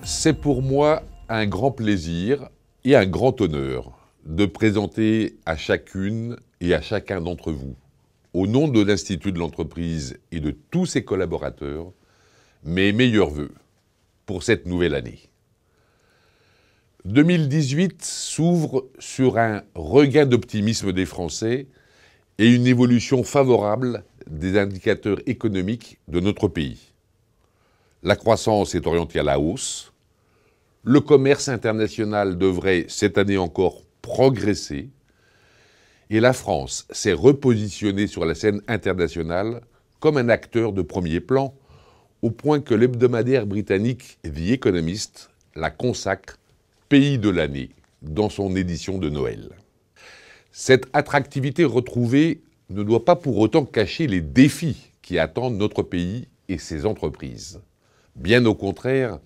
C'est pour moi un grand plaisir et un grand honneur de présenter à chacune et à chacun d'entre vous, au nom de l'Institut de l'entreprise et de tous ses collaborateurs, mes meilleurs vœux pour cette nouvelle année. 2018 s'ouvre sur un regain d'optimisme des Français et une évolution favorable des indicateurs économiques de notre pays. La croissance est orientée à la hausse. Le commerce international devrait, cette année encore, progresser. Et la France s'est repositionnée sur la scène internationale comme un acteur de premier plan, au point que l'hebdomadaire britannique The Economist la consacre pays de l'année dans son édition de Noël. Cette attractivité retrouvée ne doit pas pour autant cacher les défis qui attendent notre pays et ses entreprises. Bien au contraire,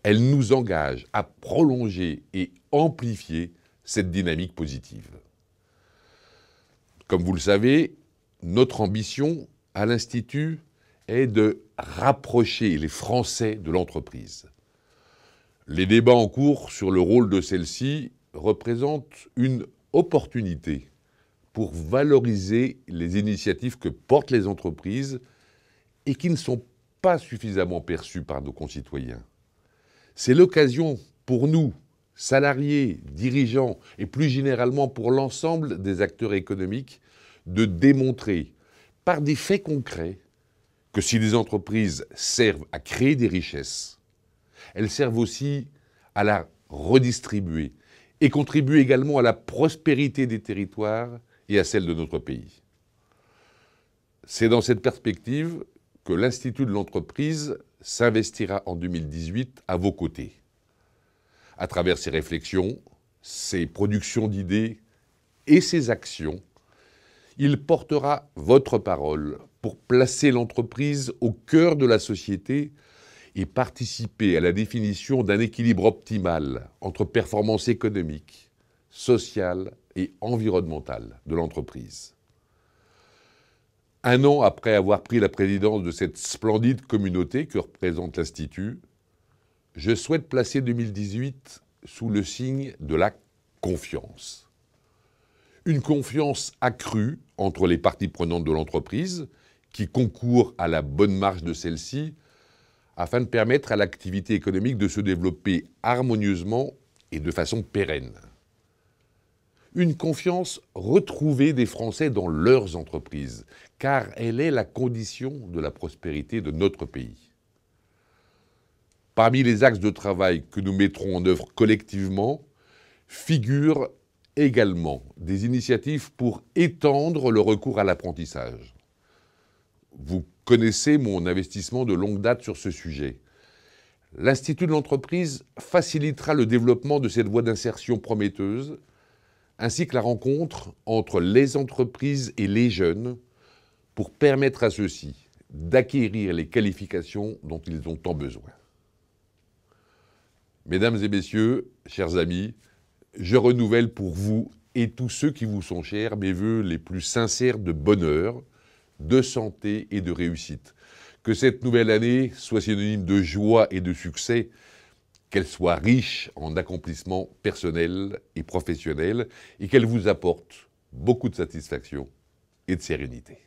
elle nous engage à prolonger et amplifier cette dynamique positive. Comme vous le savez, notre ambition à l'Institut est de rapprocher les Français de l'entreprise. Les débats en cours sur le rôle de celle-ci représentent une opportunité pour valoriser les initiatives que portent les entreprises et qui ne sont pas suffisamment perçues par nos concitoyens. C'est l'occasion pour nous, salariés, dirigeants et plus généralement pour l'ensemble des acteurs économiques, de démontrer par des faits concrets que si les entreprises servent à créer des richesses, elles servent aussi à la redistribuer et contribuent également à la prospérité des territoires et à celle de notre pays. C'est dans cette perspective que l'Institut de l'entreprise s'investira en 2018 à vos côtés. À travers ses réflexions, ses productions d'idées et ses actions, il portera votre parole pour placer l'entreprise au cœur de la société et participer à la définition d'un équilibre optimal entre performance économique, sociale et environnementale de l'entreprise. Un an après avoir pris la présidence de cette splendide communauté que représente l'Institut, je souhaite placer 2018 sous le signe de la confiance. Une confiance accrue entre les parties prenantes de l'entreprise qui concourent à la bonne marche de celle-ci afin de permettre à l'activité économique de se développer harmonieusement et de façon pérenne. Une confiance retrouvée des Français dans leurs entreprises, car elle est la condition de la prospérité de notre pays. Parmi les axes de travail que nous mettrons en œuvre collectivement, figurent également des initiatives pour étendre le recours à l'apprentissage. Vous connaissez mon investissement de longue date sur ce sujet. L'Institut de l'entreprise facilitera le développement de cette voie d'insertion prometteuse, ainsi que la rencontre entre les entreprises et les jeunes pour permettre à ceux-ci d'acquérir les qualifications dont ils ont tant besoin. Mesdames et messieurs, chers amis, je renouvelle pour vous et tous ceux qui vous sont chers mes vœux les plus sincères de bonheur, de santé et de réussite. Que cette nouvelle année soit synonyme de joie et de succès, qu'elle soit riche en accomplissements personnels et professionnels et qu'elle vous apporte beaucoup de satisfaction et de sérénité.